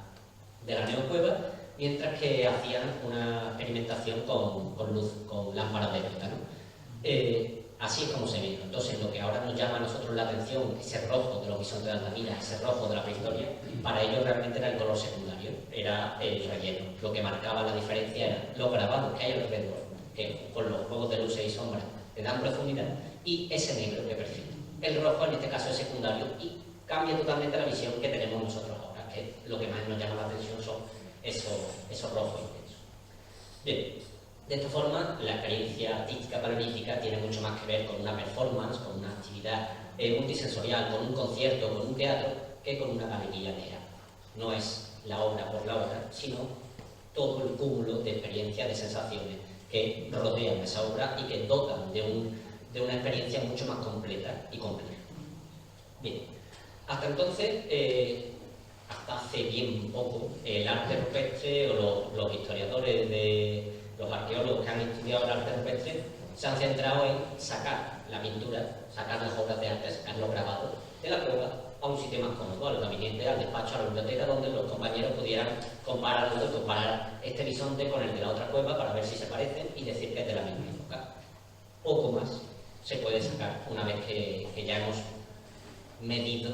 neocueva, mientras que hacían una experimentación con luz, con lámparas de pétalo. Así es como se ve. Entonces, lo que ahora nos llama a nosotros la atención, ese rojo de los bisontes de Altamira, ese rojo de la prehistoria, para ellos realmente era el color secundario, era el relleno. Lo que marcaba la diferencia era los grabados que hay alrededor, que con los juegos de luces y sombras le dan profundidad, y ese negro que perfila. El rojo en este caso es secundario y cambia totalmente la visión que tenemos nosotros ahora, que lo que más nos llama la atención son esos rojos intensos. Bien, De esta forma, la experiencia artística paleolítica tiene mucho más que ver con una performance, con una actividad multisensorial, con un concierto, con un teatro, que con una galería de arte. No es la obra por la obra, sino todo el cúmulo de experiencias, de sensaciones que rodean esa obra y que dotan de una experiencia mucho más completa y compleja. Bien, hasta entonces, hasta hace bien poco, el arte rupestre o los historiadores, los arqueólogos que han estudiado el arte rupestre se han centrado en sacar la pintura, sacar las obras de arte, sacar los grabados de la cueva a un sitio más cómodo, al gabinete, al despacho, a la biblioteca, donde los compañeros pudieran comparar este bisonte con el de la otra cueva para ver si se parecen y decir que es de la misma época. Poco más se puede sacar una vez que ya hemos medido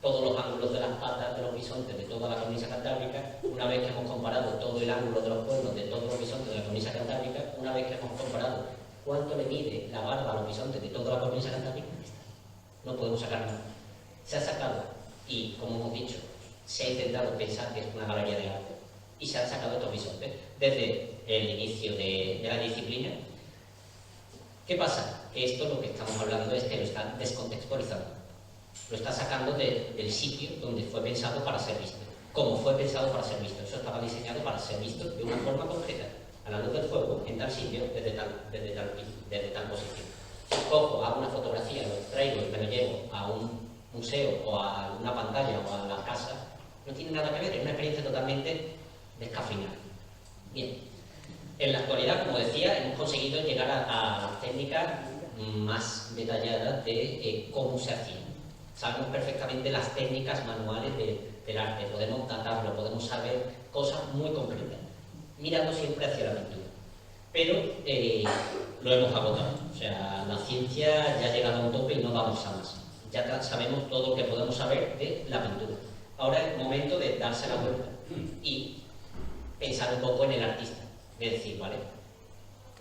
todos los ángulos de las patas de los bisontes de toda la cornisa cantábrica, una vez que hemos comparado todo el ángulo de los cuernos de todos los bisontes de la cornisa cantábrica, una vez que hemos comparado cuánto le mide la barba a los bisontes de toda la cornisa cantábrica, no podemos sacar nada. Se ha sacado, y como hemos dicho, se ha intentado pensar que es una galería de arte, y se han sacado estos bisontes desde el inicio de la disciplina. ¿Qué pasa? Que esto lo que estamos hablando es que lo está descontextualizando. Lo está sacando del sitio donde fue pensado para ser visto. ¿Cómo fue pensado para ser visto? Eso estaba diseñado para ser visto de una forma concreta, a la luz del fuego, en tal sitio, desde tal posición. Si cojo, hago una fotografía, lo extraigo y me lo llevo a un museo o a una pantalla o a la casa, no tiene nada que ver, es una experiencia totalmente descafeinada. Bien, en la actualidad, como decía, hemos conseguido llegar a las técnicas más detalladas de cómo se hacía. Sabemos perfectamente las técnicas manuales del arte, podemos datarlo, podemos saber cosas muy concretas, mirando siempre hacia la pintura. Pero lo hemos agotado, o sea, la ciencia ya ha llegado a un tope y no vamos a más. Ya sabemos todo lo que podemos saber de la pintura. Ahora es momento de darse la vuelta y pensar un poco en el artista, es decir, ¿vale?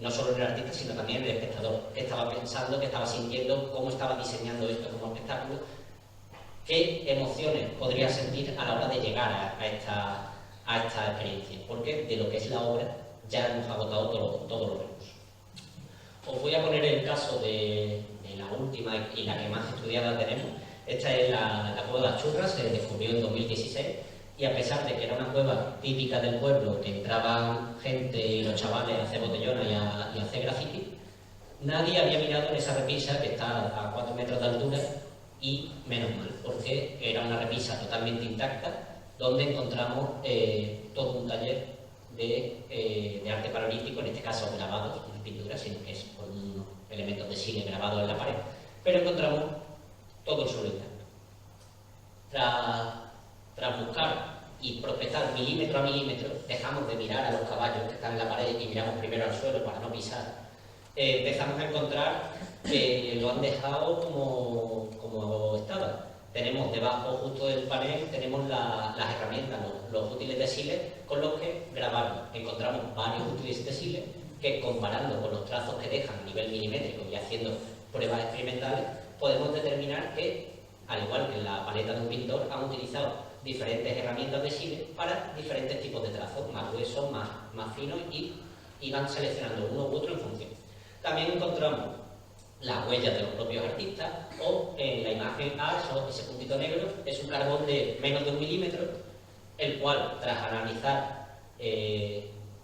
No solo en el artista, sino también en el espectador, que estaba pensando, que estaba sintiendo, cómo estaba diseñando esto como espectáculo, qué emociones podría sentir a la hora de llegar a esta experiencia, porque de lo que es la obra ya hemos agotado todos los recursos. Os voy a poner el caso de la última y la que más estudiada tenemos. Esta es la cueva de las Churras, se descubrió en 2016, y a pesar de que era una cueva típica del pueblo, que entraban gente y los chavales a hacer botellones y a hacer graffiti, nadie había mirado en esa repisa que está a 4 metros de altura, y menos mal, porque era una repisa totalmente intacta, donde encontramos todo un taller de arte paralítico, en este caso grabados, no es pintura, sino que es con unos elementos de cine grabados en la pared, pero encontramos todo el suelo intacto. Tras buscar y prospectar milímetro a milímetro, dejamos de mirar a los caballos que están en la pared y miramos primero al suelo para no pisar. Empezamos a encontrar que lo han dejado como estaba. Tenemos debajo justo del panel, tenemos las herramientas, los útiles de siles con los que grabarlo. Encontramos varios útiles de siles que, comparando con los trazos que dejan a nivel milimétrico y haciendo pruebas experimentales, podemos determinar que, al igual que en la paleta de un pintor, han utilizado diferentes herramientas de siles para diferentes tipos de trazos, más gruesos, más finos, y van seleccionando uno u otro en función. También encontramos las huellas de los propios artistas, o en la imagen A, ese puntito negro, es un carbón de menos de 1 milímetro, el cual, tras analizar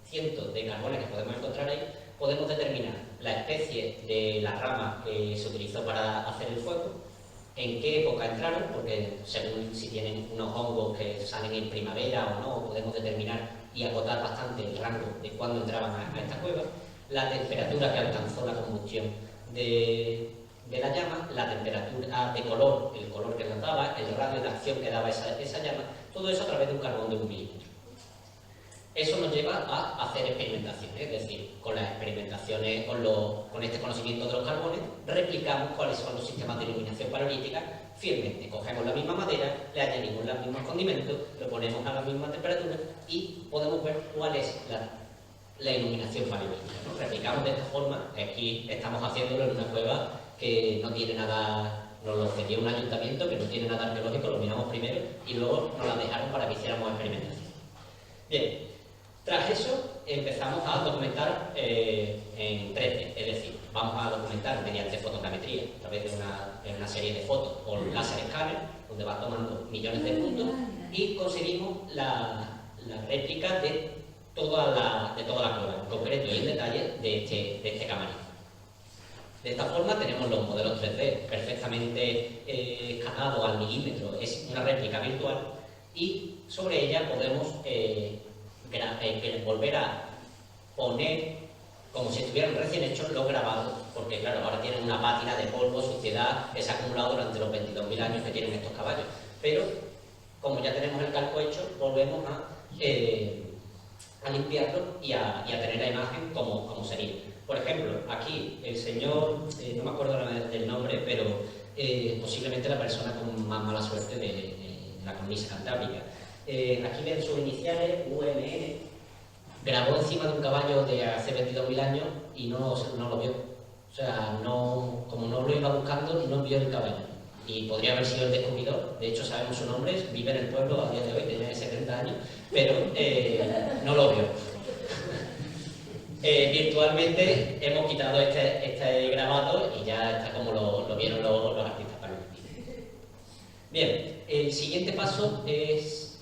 cientos de carbones que podemos encontrar ahí, podemos determinar la especie de la rama que se utilizó para hacer el fuego, en qué época entraron, porque según si tienen unos hongos que salen en primavera o no, podemos determinar y acotar bastante el rango de cuándo entraban a esta cueva, la temperatura que alcanzó la combustión de la llama, la temperatura de color, el color que nos daba, el radio de acción que daba esa llama, todo eso a través de un carbón de 1 milímetro. Eso nos lleva a hacer experimentaciones, es decir, con las experimentaciones, con este conocimiento de los carbones, replicamos cuáles son los sistemas de iluminación paleolítica fielmente. Cogemos la misma madera, le añadimos los mismos condimentos, lo ponemos a la misma temperatura y podemos ver cuál es la iluminación paleolítica, ¿no? Replicamos de esta forma. Aquí estamos haciéndolo en una cueva que no tiene nada, nos lo cedió un ayuntamiento, que no tiene nada arqueológico, lo miramos primero y luego nos la dejaron para que hiciéramos experimentación. Bien, tras eso empezamos a documentar en 3D, es decir, vamos a documentar mediante fotogrametría, a través de una serie de fotos o láser escáner, donde va tomando millones de puntos y conseguimos la réplica de toda la cueva, en concreto y en detalle de este camarín. De esta forma tenemos los modelos 3D perfectamente escalados al milímetro, es una réplica virtual, y sobre ella podemos volver a poner como si estuvieran recién hechos los grabados, porque claro, ahora tienen una pátina de polvo, suciedad, que se ha acumulado durante los 22.000 años que tienen estos caballos. Pero, como ya tenemos el calco hecho, volvemos a limpiarlo y a tener la imagen como sería. Por ejemplo, aquí el señor, no me acuerdo del nombre, pero posiblemente la persona con más mala suerte de la cornisa cantábrica. Aquí ven sus iniciales, UMN, grabó encima de un caballo de hace 22.000 años y no lo vio. O sea, como no lo iba buscando, no vio el caballo. Y podría haber sido el descubridor, de hecho sabemos su nombre, vive en el pueblo a día de hoy, tiene 70 años, pero no lo vio. Virtualmente hemos quitado este grabado y ya está como lo vieron los artistas paralímpicos. Bien, el siguiente paso es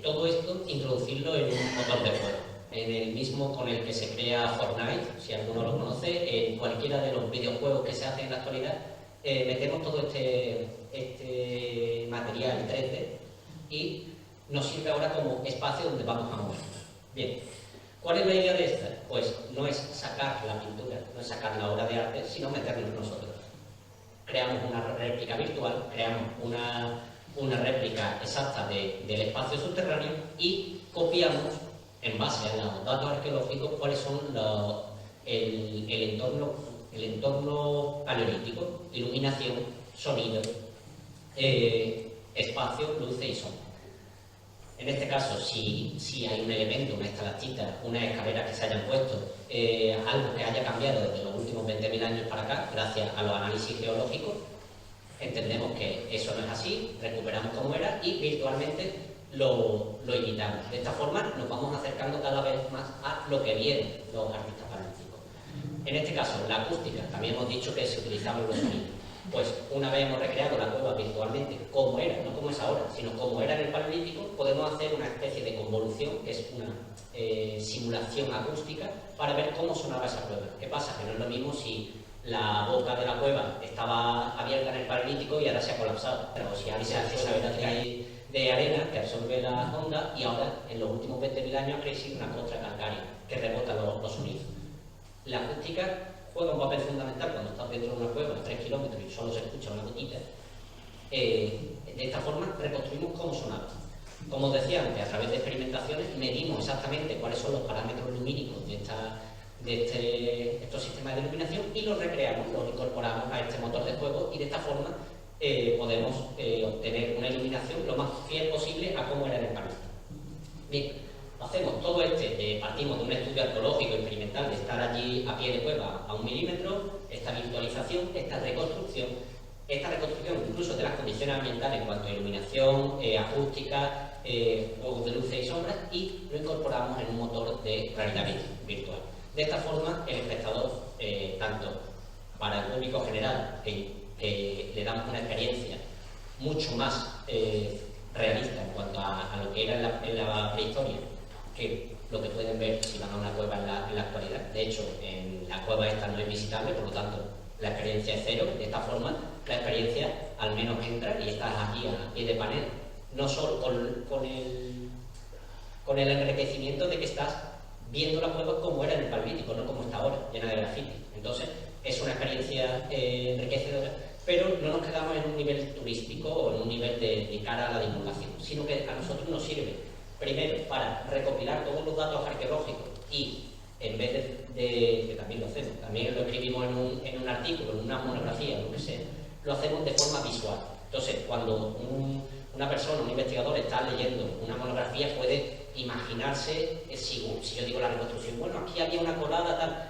todo esto introducirlo en un motor de juego, en el mismo con el que se crea Fortnite, si alguno lo conoce, en cualquiera de los videojuegos que se hacen en la actualidad. Metemos todo este material 3D y nos sirve ahora como espacio donde vamos a movernos. Bien, ¿cuál es la idea de esta? Pues no es sacar la pintura, no es sacar la obra de arte, sino meternos nosotros. Creamos una réplica virtual, creamos una réplica exacta del espacio subterráneo y copiamos, en base a los datos arqueológicos, cuáles son el entorno paleolítico, iluminación, sonido, espacio, luces y sombra. En este caso, si hay un elemento, una estalactita, una escalera que se hayan puesto, algo que haya cambiado desde los últimos 20.000 años para acá, gracias a los análisis geológicos, entendemos que eso no es así, recuperamos cómo era y virtualmente lo imitamos. De esta forma nos vamos acercando cada vez más a lo que vieron los artistas paralímpicos. En este caso, la acústica, también hemos dicho que se utilizaban los sonidos. Pues una vez hemos recreado la cueva virtualmente como era, no como es ahora, sino como era en el Paleolítico, podemos hacer una especie de convolución, que es una simulación acústica, para ver cómo sonaba esa cueva. ¿Qué pasa? Que no es lo mismo si la boca de la cueva estaba abierta en el Paleolítico y ahora se ha colapsado. Pero si alguien se hace esa de arena que absorbe las ondas y ahora, en los últimos 20.000 años, ha crecido una costra calcárea que rebota los sonidos. La acústica juega un papel fundamental cuando estás dentro de una cueva a 3 kilómetros y solo se escucha una gotita. De esta forma reconstruimos cómo sonaba. Como os decía antes, a través de experimentaciones medimos exactamente cuáles son los parámetros lumínicos de estos sistemas de iluminación y los recreamos, los incorporamos a este motor de juego y de esta forma podemos obtener una iluminación lo más fiel posible a cómo era en el Paleolítico. Bien, hacemos todo partimos de un estudio arqueológico experimental de estar allí a pie de cueva a 1 milímetro, esta virtualización, esta reconstrucción incluso de las condiciones ambientales en cuanto a iluminación, acústica, juegos de luces y sombras, y lo incorporamos en un motor de realidad virtual. De esta forma, el espectador, tanto para el público general, que le damos una experiencia mucho más realista en cuanto a lo que era en la prehistoria, que lo que pueden ver si van a una cueva en la actualidad. De hecho, en la cueva esta no es visitable, por lo tanto, la experiencia es cero. De esta forma, la experiencia al menos entra y estás aquí a pie de panel, no solo con el enriquecimiento de que estás viendo la cueva como era en el Paleolítico, no como está ahora, llena de grafiti. Entonces, es una experiencia enriquecedora, pero no nos quedamos en un nivel turístico o en un nivel de cara a la divulgación, sino que a nosotros nos sirve primero para recopilar todos los datos arqueológicos y en vez de también lo hacemos, también lo escribimos en un artículo, en una monografía, lo que sea, lo hacemos de forma visual. Entonces, cuando una persona, un investigador está leyendo una monografía, puede imaginarse, si yo digo la reconstrucción, bueno, aquí había una colada, tal.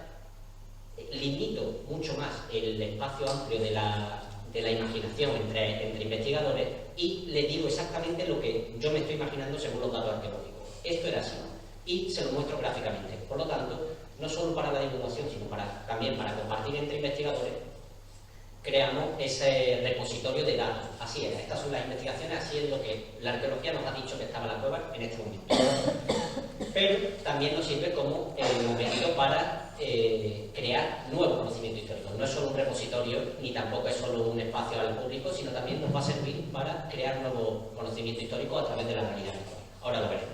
Limito mucho más el espacio amplio de la imaginación entre investigadores y le digo exactamente lo que yo me estoy imaginando según los datos arqueológicos. Esto era así. y se lo muestro gráficamente. Por lo tanto, no solo para la divulgación, sino también para compartir entre investigadores, creamos ese repositorio de datos. Así es, estas son las investigaciones, así es lo que la arqueología nos ha dicho que estaba en la cueva en este momento. Pero también nos sirve como medio para crear nuevo conocimiento histórico. No es solo un repositorio, ni tampoco es solo un espacio al público, sino también nos va a servir para crear nuevo conocimiento histórico a través de la realidad virtual. Ahora lo veremos.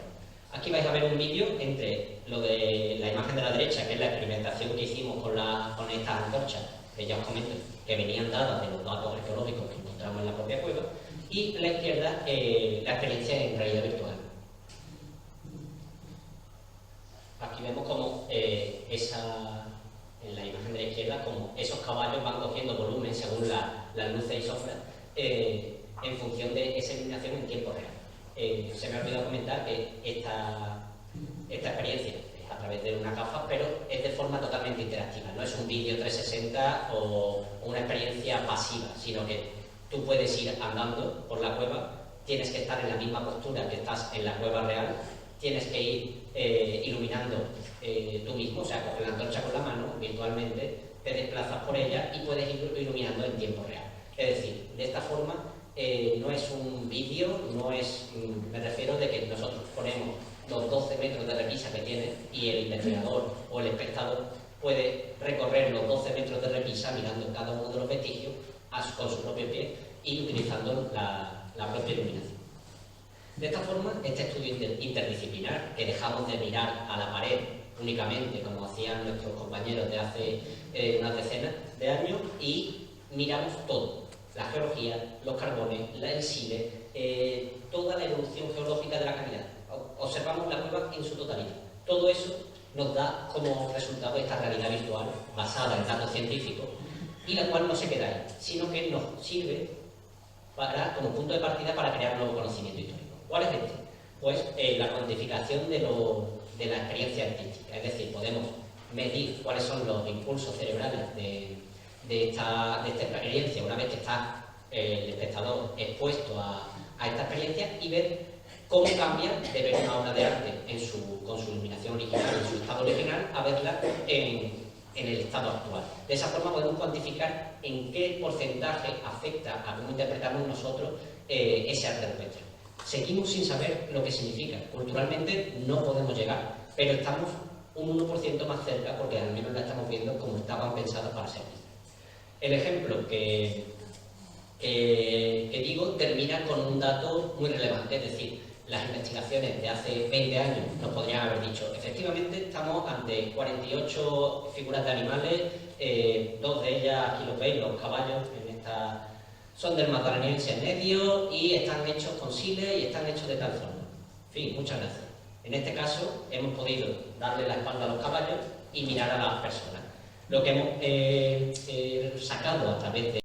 Aquí vais a ver un vídeo entre lo de la imagen de la derecha, que es la experimentación que hicimos con estas antorchas, que ya os comento, que venían dadas de los datos arqueológicos que encontramos en la propia cueva, y la izquierda, la experiencia en realidad virtual. Aquí vemos como en la imagen de la izquierda, como esos caballos van cogiendo volumen según las luces y sombras en función de esa iluminación en tiempo real. Se me ha olvidado comentar que esta experiencia es a través de una gafas, pero es de forma totalmente interactiva. No es un vídeo 360 o una experiencia pasiva, sino que tú puedes ir andando por la cueva, tienes que estar en la misma postura que estás en la cueva real, tienes que ir iluminando tú mismo, o sea, coges la antorcha con la mano, virtualmente, te desplazas por ella y puedes ir iluminando en tiempo real. Es decir, de esta forma no es un vídeo, no es, me refiero de que nosotros ponemos los 12 metros de repisa que tiene y el investigador o el espectador puede recorrer los 12 metros de repisa mirando cada uno de los vestigios con su propio pie y utilizando la propia iluminación. De esta forma, este estudio interdisciplinar, que dejamos de mirar a la pared únicamente, como hacían nuestros compañeros de hace unas decenas de años, y miramos todo, la geología, los carbones, el sile, toda la evolución geológica de la cavidad. Observamos la cueva en su totalidad. Todo eso nos da como resultado esta realidad virtual basada en datos científicos, y la cual no se queda ahí, sino que nos sirve como punto de partida para crear nuevo conocimiento histórico. ¿Cuál es este? Pues la cuantificación de la experiencia artística. Es decir, podemos medir cuáles son los impulsos cerebrales de esta experiencia una vez que está el espectador expuesto a esta experiencia y ver cómo cambia de ver una obra de arte con su iluminación original, en su estado original, a verla en el estado actual. De esa forma podemos cuantificar en qué porcentaje afecta a cómo interpretamos nosotros ese arte rupestre. Seguimos sin saber lo que significa. Culturalmente no podemos llegar, pero estamos un 1% más cerca porque al menos la estamos viendo como estaban pensadas para ser. El ejemplo que digo termina con un dato muy relevante, es decir, las investigaciones de hace 20 años nos podrían haber dicho, efectivamente estamos ante 48 figuras de animales, dos de ellas, aquí los veis, los caballos, son del Magdaleniense en medio y están hechos con sile y están hechos de tal forma. En fin, muchas gracias. En este caso hemos podido darle la espalda a los caballos y mirar a las personas. Lo que hemos sacado a través de